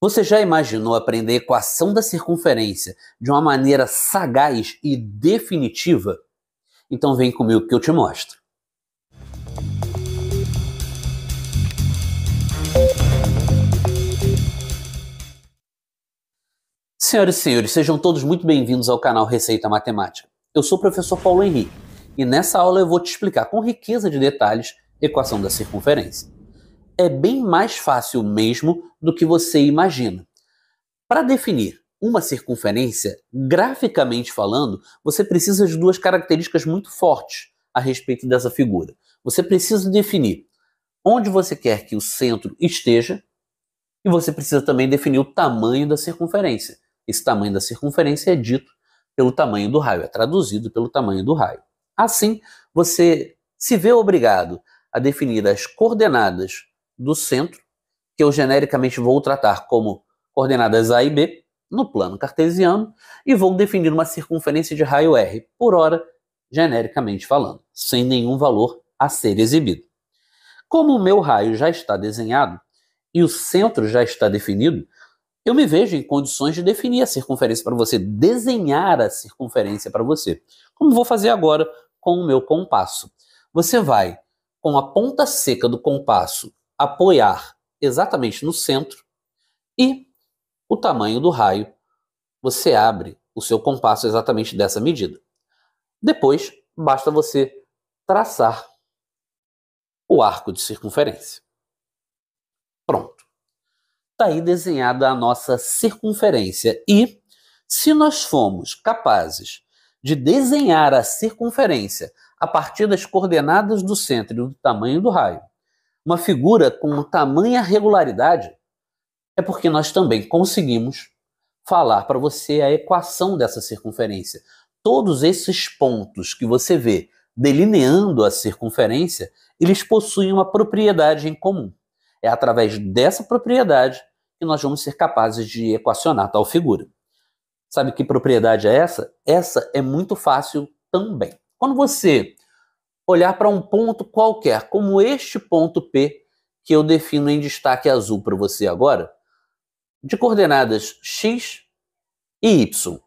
Você já imaginou aprender a equação da circunferência de uma maneira sagaz e definitiva? Então vem comigo que eu te mostro. Senhoras e senhores, sejam todos muito bem-vindos ao canal Receita Matemática. Eu sou o professor Paulo Henrique e nessa aula eu vou te explicar com riqueza de detalhes a equação da circunferência. É bem mais fácil mesmo do que você imagina. Para definir uma circunferência, graficamente falando, você precisa de duas características muito fortes a respeito dessa figura. Você precisa definir onde você quer que o centro esteja e você precisa também definir o tamanho da circunferência. Esse tamanho da circunferência é dito pelo tamanho do raio, é traduzido pelo tamanho do raio. Assim, você se vê obrigado a definir as coordenadas do centro, que eu genericamente vou tratar como coordenadas A e B, no plano cartesiano, e vou definir uma circunferência de raio R, por hora, genericamente falando, sem nenhum valor a ser exibido. Como o meu raio já está desenhado e o centro já está definido, eu me vejo em condições de definir a circunferência para você, desenhar a circunferência para você, como vou fazer agora com o meu compasso. Você vai, com a ponta seca do compasso, apoiar exatamente no centro e o tamanho do raio, você abre o seu compasso exatamente dessa medida. Depois, basta você traçar o arco de circunferência. Pronto. Está aí desenhada a nossa circunferência e, se nós formos capazes de desenhar a circunferência a partir das coordenadas do centro e do tamanho do raio, uma figura com tamanha regularidade, é porque nós também conseguimos falar para você a equação dessa circunferência. Todos esses pontos que você vê delineando a circunferência, eles possuem uma propriedade em comum. É através dessa propriedade que nós vamos ser capazes de equacionar tal figura. Sabe que propriedade é essa? Essa é muito fácil também. Quando você olhar para um ponto qualquer, como este ponto P, que eu defino em destaque azul para você agora, de coordenadas x e y,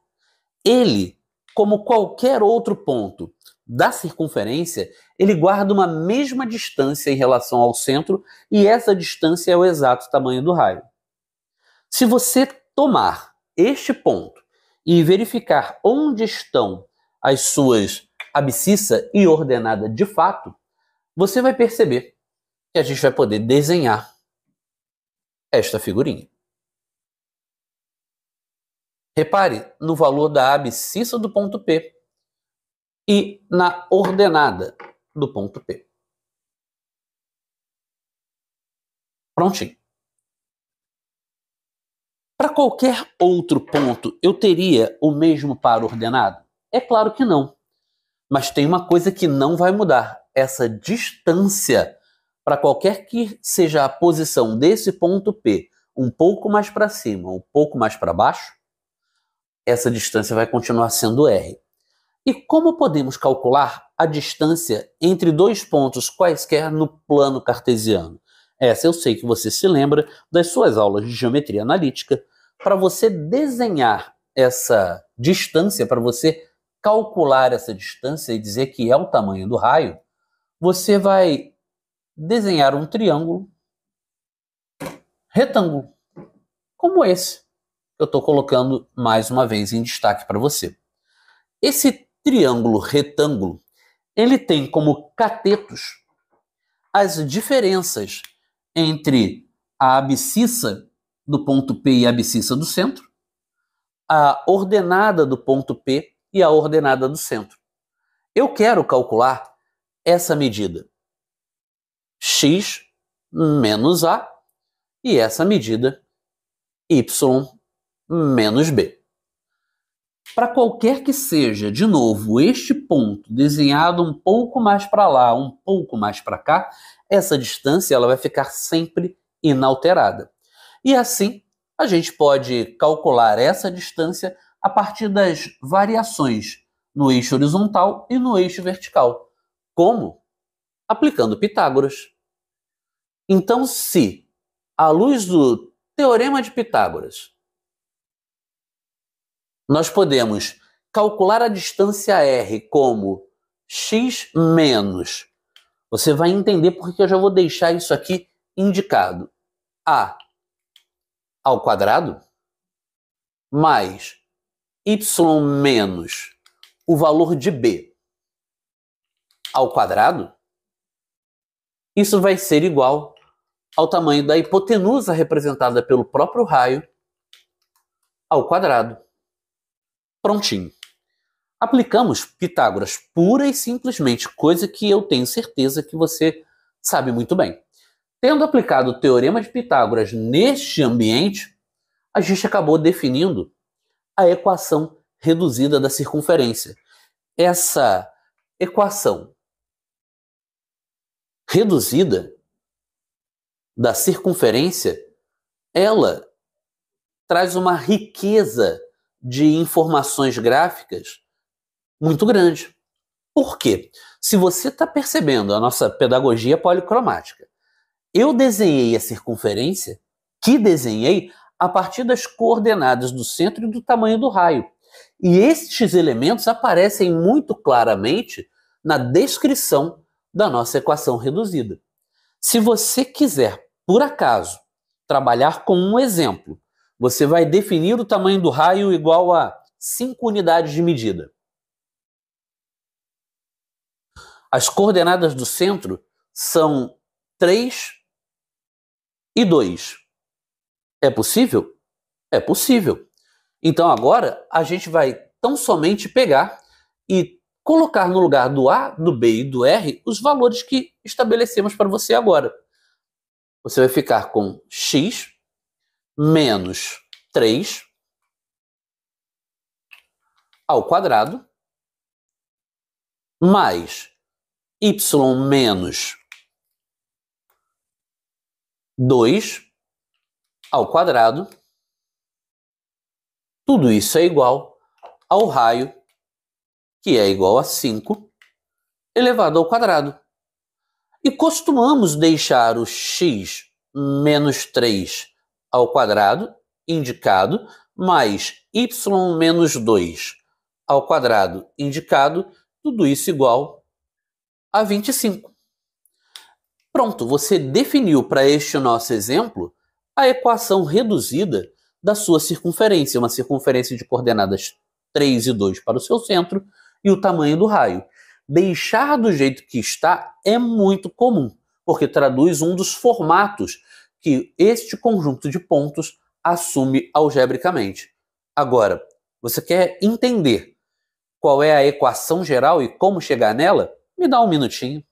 ele, como qualquer outro ponto da circunferência, ele guarda uma mesma distância em relação ao centro e essa distância é o exato tamanho do raio. Se você tomar este ponto e verificar onde estão as suas abscissa e ordenada de fato, você vai perceber que a gente vai poder desenhar esta figurinha. Repare no valor da abscissa do ponto P e na ordenada do ponto P. Prontinho. Para qualquer outro ponto, eu teria o mesmo par ordenado? É claro que não. Mas tem uma coisa que não vai mudar. Essa distância, para qualquer que seja a posição desse ponto P, um pouco mais para cima, um pouco mais para baixo, essa distância vai continuar sendo R. E como podemos calcular a distância entre dois pontos quaisquer no plano cartesiano? Essa eu sei que você se lembra das suas aulas de geometria analítica. Para você desenhar essa distância, para você calcular essa distância e dizer que é o tamanho do raio, você vai desenhar um triângulo retângulo, como esse que eu estou colocando mais uma vez em destaque para você. Esse triângulo retângulo, ele tem como catetos as diferenças entre a abscissa do ponto P e a abscissa do centro, a ordenada do ponto P e a ordenada do centro. Eu quero calcular essa medida, x menos a, e essa medida, y menos b. Para qualquer que seja, de novo, este ponto desenhado um pouco mais para lá, um pouco mais para cá, essa distância ela vai ficar sempre inalterada. E assim, a gente pode calcular essa distância a partir das variações no eixo horizontal e no eixo vertical. Como? Aplicando Pitágoras. Então, se, à luz do Teorema de Pitágoras. Nós podemos calcular a distância r como x menos. Você vai entender porque eu já vou deixar isso aqui indicado. A ao quadrado mais y menos o valor de b ao quadrado. Isso vai ser igual ao tamanho da hipotenusa representada pelo próprio raio ao quadrado. Prontinho. Aplicamos Pitágoras pura e simplesmente, coisa que eu tenho certeza que você sabe muito bem. Tendo aplicado o Teorema de Pitágoras neste ambiente, a gente acabou definindo a equação reduzida da circunferência. Essa equação reduzida da circunferência, ela traz uma riqueza de informações gráficas muito grande. Por quê? Se você está percebendo a nossa pedagogia policromática, eu desenhei a circunferência, que desenhei a partir das coordenadas do centro e do tamanho do raio. E estes elementos aparecem muito claramente na descrição da nossa equação reduzida. Se você quiser, por acaso, trabalhar com um exemplo, você vai definir o tamanho do raio igual a 5 unidades de medida. As coordenadas do centro são 3 e 2. É possível? É possível. Então agora a gente vai tão somente pegar e colocar no lugar do A, do B e do R os valores que estabelecemos para você agora. Você vai ficar com x menos 3 ao quadrado mais y menos 2 ao quadrado. Tudo isso é igual ao raio, que é igual a 5 elevado ao quadrado. E costumamos deixar o x menos 3 ao quadrado, indicado, mais y menos 2 ao quadrado, indicado, tudo isso igual a 25. Pronto, você definiu para este nosso exemplo a equação reduzida da sua circunferência, uma circunferência de coordenadas 3 e 2 para o seu centro e o tamanho do raio. Deixar do jeito que está é muito comum, porque traduz um dos formatos que este conjunto de pontos assume algebricamente. Agora, você quer entender qual é a equação geral e como chegar nela? Me dá um minutinho.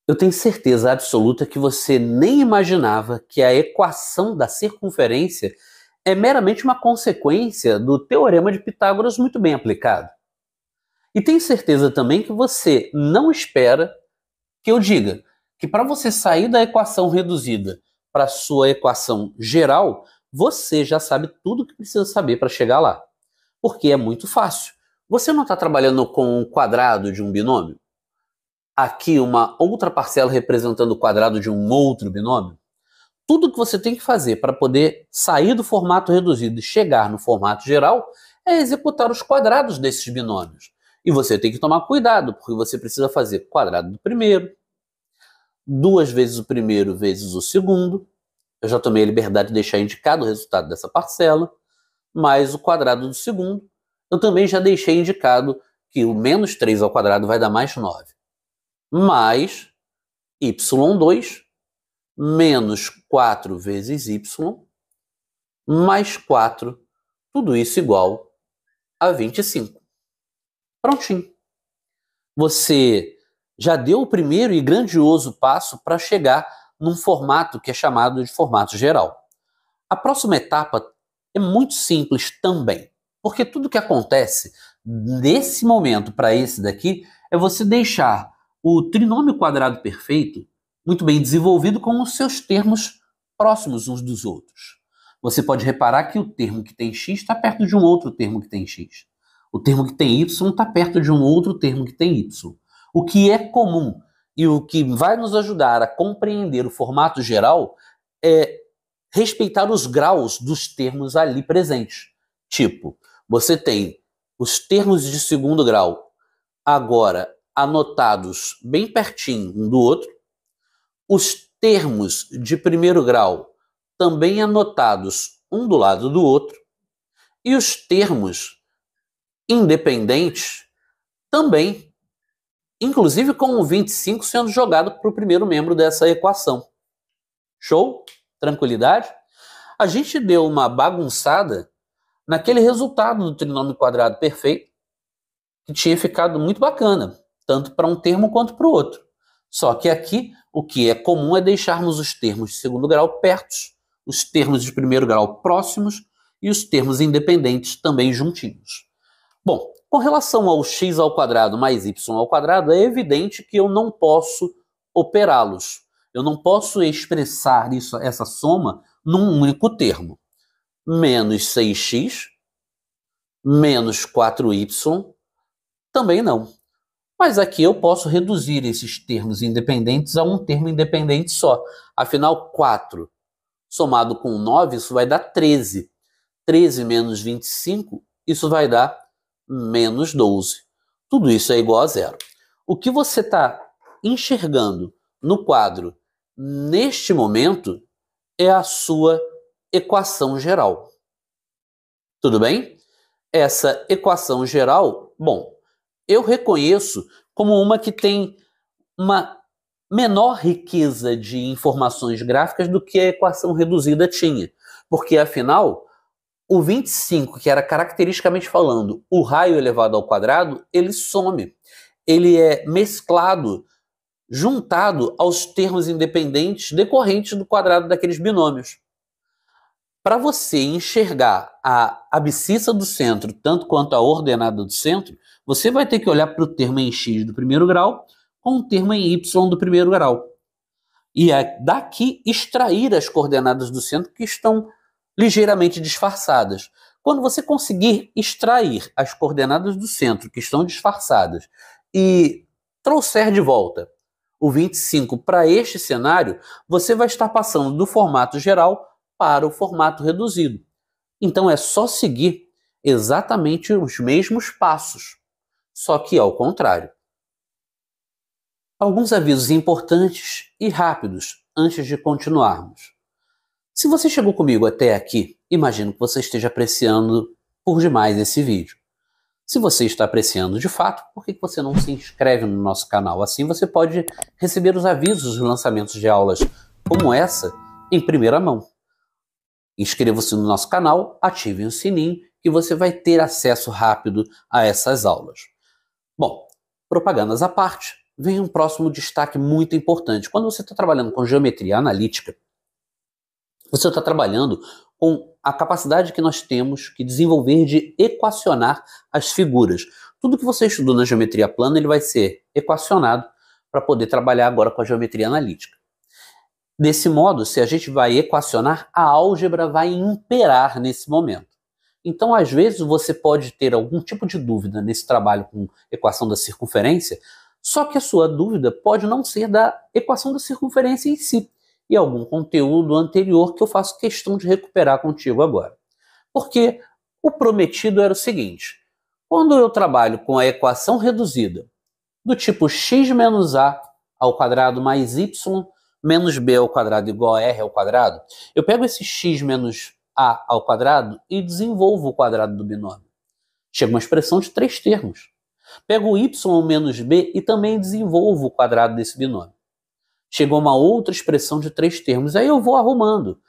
Eu tenho certeza absoluta que você nem imaginava que a equação da circunferência é meramente uma consequência do Teorema de Pitágoras muito bem aplicado. E tenho certeza também que você não espera que eu diga que para você sair da equação reduzida para a sua equação geral, você já sabe tudo o que precisa saber para chegar lá. Porque é muito fácil. Você não está trabalhando com o quadrado de um binômio? Aqui uma outra parcela representando o quadrado de um outro binômio? Tudo que você tem que fazer para poder sair do formato reduzido e chegar no formato geral é executar os quadrados desses binômios. E você tem que tomar cuidado, porque você precisa fazer quadrado do primeiro, 2 vezes o primeiro vezes o segundo. Eu já tomei a liberdade de deixar indicado o resultado dessa parcela, mais o quadrado do segundo. Eu também já deixei indicado que o menos 3 ao quadrado vai dar mais 9. Mais y2 menos 4 vezes y mais 4, tudo isso igual a 25. Prontinho. Você já deu o primeiro e grandioso passo para chegar num formato que é chamado de formato geral. A próxima etapa é muito simples também, porque tudo que acontece nesse momento para esse daqui é você deixar o trinômio quadrado perfeito muito bem desenvolvido com os seus termos próximos uns dos outros. Você pode reparar que o termo que tem x está perto de um outro termo que tem x. O termo que tem y está perto de um outro termo que tem y. O que é comum e o que vai nos ajudar a compreender o formato geral é respeitar os graus dos termos ali presentes. Tipo, você tem os termos de segundo grau agora anotados bem pertinho um do outro, os termos de primeiro grau também anotados um do lado do outro, e os termos independentes também, inclusive com o 25 sendo jogado para o primeiro membro dessa equação. Show? Tranquilidade? A gente deu uma bagunçada naquele resultado do trinômio quadrado perfeito, que tinha ficado muito bacana, tanto para um termo quanto para o outro. Só que aqui, o que é comum é deixarmos os termos de segundo grau perto, os termos de primeiro grau próximos e os termos independentes também juntinhos. Bom, com relação ao x ao quadrado mais y ao quadrado, é evidente que eu não posso operá-los. Eu não posso expressar essa soma num único termo. Menos 6x, menos 4y, também não. Mas aqui eu posso reduzir esses termos independentes a um termo independente só. Afinal, 4 somado com 9, isso vai dar 13. 13 menos 25, isso vai dar menos 12. Tudo isso é igual a zero. O que você está enxergando no quadro neste momento é a sua equação geral. Tudo bem? Essa equação geral, bom, eu reconheço como uma que tem uma menor riqueza de informações gráficas do que a equação reduzida tinha. Porque, afinal, o 25, que era caracteristicamente falando o raio elevado ao quadrado, ele some. Ele é mesclado, juntado aos termos independentes decorrentes do quadrado daqueles binômios. Para você enxergar a abscissa do centro, tanto quanto a ordenada do centro, você vai ter que olhar para o termo em x do primeiro grau com o termo em y do primeiro grau. E daqui extrair as coordenadas do centro que estão ligeiramente disfarçadas. Quando você conseguir extrair as coordenadas do centro que estão disfarçadas e trouxer de volta o 25 para este cenário, você vai estar passando do formato geral para o formato reduzido. Então é só seguir exatamente os mesmos passos, só que ao contrário. Alguns avisos importantes e rápidos antes de continuarmos. Se você chegou comigo até aqui, imagino que você esteja apreciando por demais esse vídeo. Se você está apreciando de fato, por que você não se inscreve no nosso canal? Assim você pode receber os avisos dos lançamentos de aulas como essa em primeira mão. Inscreva-se no nosso canal, ative o sininho que você vai ter acesso rápido a essas aulas. Bom, propagandas à parte, vem um próximo destaque muito importante. Quando você está trabalhando com geometria analítica, você está trabalhando com a capacidade que nós temos que desenvolver de equacionar as figuras. Tudo que você estudou na geometria plana ele vai ser equacionado para poder trabalhar agora com a geometria analítica. Desse modo, se a gente vai equacionar, a álgebra vai imperar nesse momento. Então, às vezes, você pode ter algum tipo de dúvida nesse trabalho com equação da circunferência, só que a sua dúvida pode não ser da equação da circunferência em si, e algum conteúdo anterior que eu faço questão de recuperar contigo agora. Porque o prometido era o seguinte: quando eu trabalho com a equação reduzida do tipo x menos a ao quadrado mais y menos b ao quadrado igual a r ao quadrado, eu pego esse x menos a ao quadrado e desenvolvo o quadrado do binômio. Chega uma expressão de 3 termos. Pego o y menos b e também desenvolvo o quadrado desse binômio. Chegou uma outra expressão de 3 termos. Aí eu vou arrumando.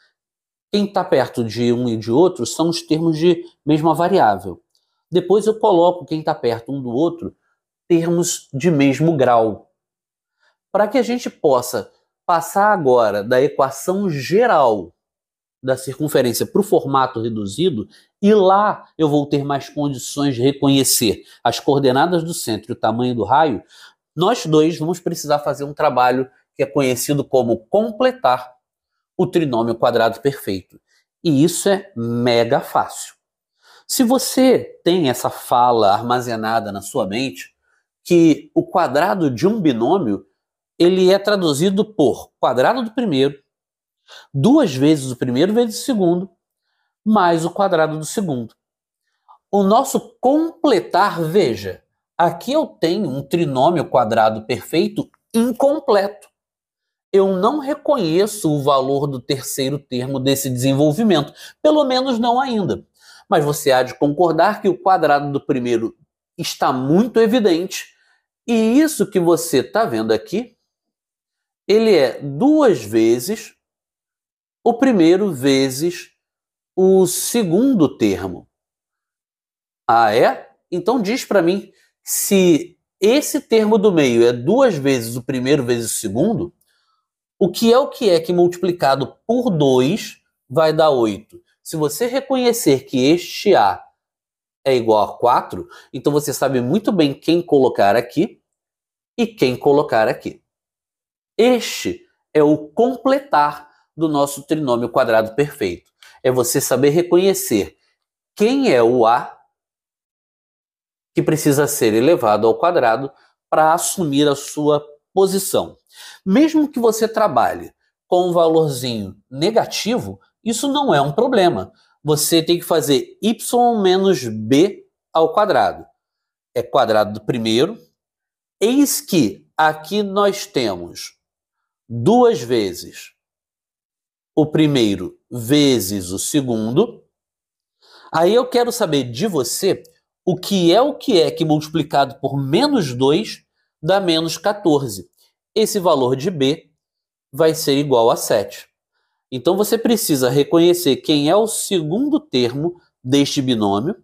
Quem está perto de um e de outro são os termos de mesma variável. Depois eu coloco quem está perto um do outro, termos de mesmo grau. Para que a gente possa passar agora da equação geral da circunferência para o formato reduzido, e lá eu vou ter mais condições de reconhecer as coordenadas do centro e o tamanho do raio, nós dois vamos precisar fazer um trabalho que é conhecido como completar o trinômio quadrado perfeito. E isso é mega fácil. Se você tem essa fala armazenada na sua mente, que o quadrado de um binômio ele é traduzido por quadrado do primeiro 2 vezes o primeiro vezes o segundo, mais o quadrado do segundo. O nosso completar, veja, aqui eu tenho um trinômio quadrado perfeito incompleto. Eu não reconheço o valor do terceiro termo desse desenvolvimento, pelo menos não ainda. Mas você há de concordar que o quadrado do primeiro está muito evidente, e isso que você está vendo aqui, ele é 2 vezes o primeiro vezes o segundo termo. Ah, é? Então diz para mim, se esse termo do meio é 2 vezes o primeiro vezes o segundo, o que é que multiplicado por 2 vai dar 8? Se você reconhecer que este A é igual a 4, então você sabe muito bem quem colocar aqui e quem colocar aqui. Este é o completar do nosso trinômio quadrado perfeito. É você saber reconhecer quem é o A que precisa ser elevado ao quadrado para assumir a sua posição. Mesmo que você trabalhe com um valorzinho negativo, isso não é um problema. Você tem que fazer y menos b ao quadrado. É quadrado do primeiro. Eis que aqui nós temos 2 vezes o primeiro vezes o segundo. Aí eu quero saber de você o que é que multiplicado por menos 2 dá menos 14. Esse valor de b vai ser igual a 7. Então você precisa reconhecer quem é o segundo termo deste binômio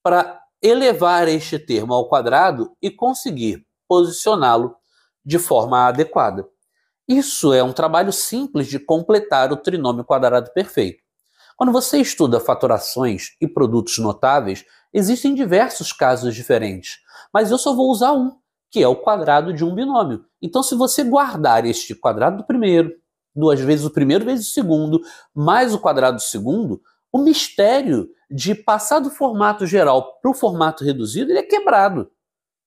para elevar este termo ao quadrado e conseguir posicioná-lo de forma adequada. Isso é um trabalho simples de completar o trinômio quadrado perfeito. Quando você estuda fatorações e produtos notáveis, existem diversos casos diferentes, mas eu só vou usar um, que é o quadrado de um binômio. Então, se você guardar este quadrado do primeiro, 2 vezes o primeiro vezes o segundo, mais o quadrado do segundo, o mistério de passar do formato geral para o formato reduzido, ele é quebrado,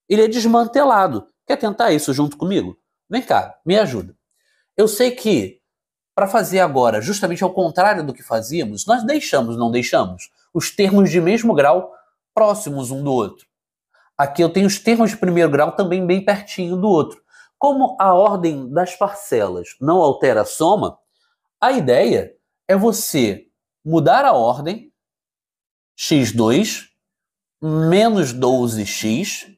ele é desmantelado. Quer tentar isso junto comigo? Vem cá, me ajuda. Eu sei que para fazer agora, justamente ao contrário do que fazíamos, nós não deixamos os termos de mesmo grau próximos um do outro. Aqui eu tenho os termos de primeiro grau também bem pertinho do outro. Como a ordem das parcelas não altera a soma, a ideia é você mudar a ordem, x2 menos 12x,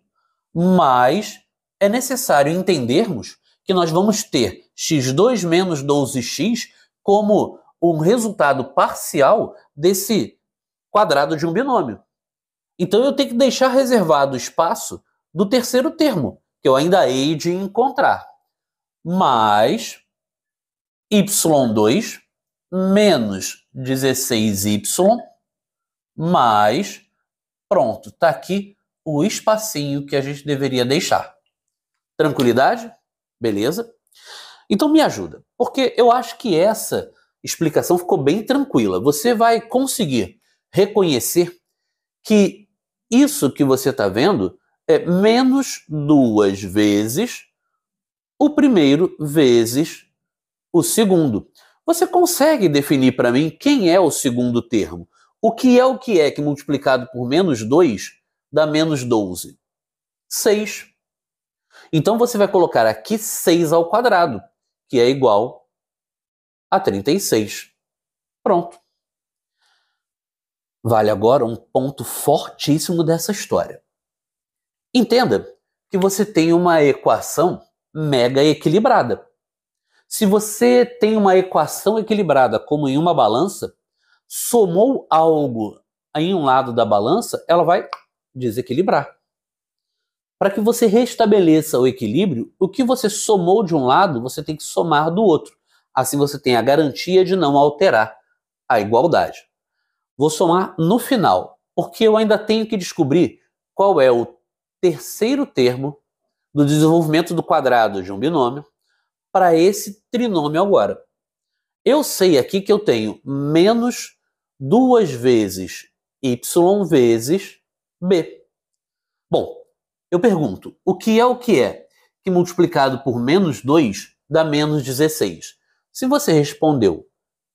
mas é necessário entendermos que nós vamos ter x2 menos 12x como um resultado parcial desse quadrado de um binômio. Então eu tenho que deixar reservado o espaço do terceiro termo, que eu ainda hei de encontrar. Mais y2 menos 16y mais, pronto, está aqui o espacinho que a gente deveria deixar. Tranquilidade? Beleza? Então me ajuda, porque eu acho que essa explicação ficou bem tranquila. Você vai conseguir reconhecer que isso que você está vendo é menos 2 vezes o primeiro vezes o segundo. Você consegue definir para mim quem é o segundo termo? O que é que multiplicado por menos 2 dá menos 12? 6. Então você vai colocar aqui 6 ao quadrado, que é igual a 36. Pronto. Vale agora um ponto fortíssimo dessa história. Entenda que você tem uma equação mega equilibrada. Se você tem uma equação equilibrada como em uma balança, somou algo em um lado da balança, ela vai desequilibrar. Para que você restabeleça o equilíbrio, o que você somou de um lado, você tem que somar do outro. Assim você tem a garantia de não alterar a igualdade. Vou somar no final, porque eu ainda tenho que descobrir qual é o terceiro termo do desenvolvimento do quadrado de um binômio para esse trinômio agora. Eu sei aqui que eu tenho menos 2 vezes y vezes b. Bom, eu pergunto, o que é que multiplicado por menos 2 dá menos 16? Se você respondeu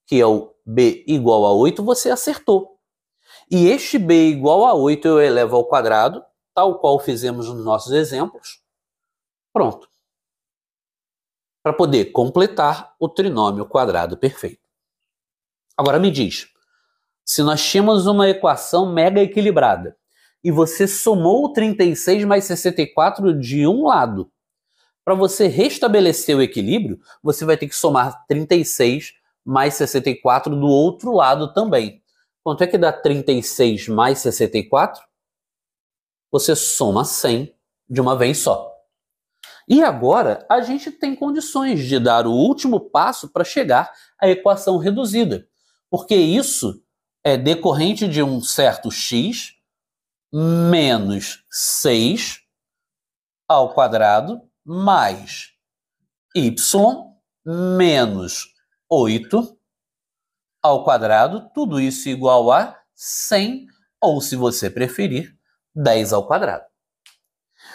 que é o b igual a 8, você acertou. E este b igual a 8 eu elevo ao quadrado, tal qual fizemos nos nossos exemplos. Pronto. Para poder completar o trinômio quadrado perfeito. Agora me diz, se nós tínhamos uma equação mega equilibrada e você somou 36 mais 64 de um lado, para você restabelecer o equilíbrio, você vai ter que somar 36 mais 64 do outro lado também. Quanto é que dá 36 mais 64? Você soma 100 de uma vez só. E agora a gente tem condições de dar o último passo para chegar à equação reduzida, porque isso é decorrente de um certo x menos 6 ao quadrado mais y menos 8 ao quadrado, tudo isso igual a 100, ou se você preferir, 10 ao quadrado.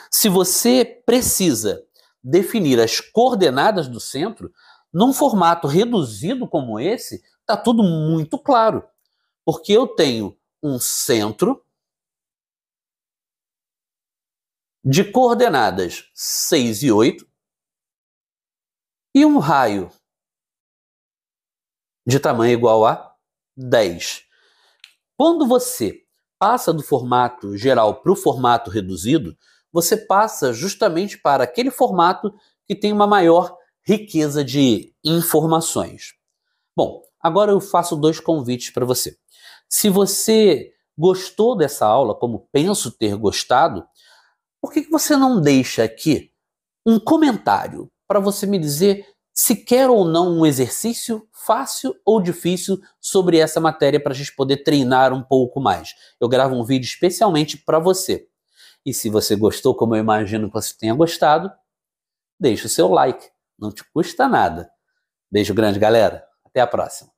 Se você precisa definir as coordenadas do centro, num formato reduzido como esse, está tudo muito claro, porque eu tenho um centro de coordenadas 6 e 8 e um raio de tamanho igual a 10. Quando você passa do formato geral para o formato reduzido, você passa justamente para aquele formato que tem uma maior riqueza de informações. Bom, agora eu faço 2 convites para você. Se você gostou dessa aula, como penso ter gostado, por que você não deixa aqui um comentário para você me dizer se quer ou não um exercício fácil ou difícil sobre essa matéria para a gente poder treinar um pouco mais? Eu gravo um vídeo especialmente para você. E se você gostou, como eu imagino que você tenha gostado, deixa o seu like. Não te custa nada. Beijo grande, galera. Até a próxima.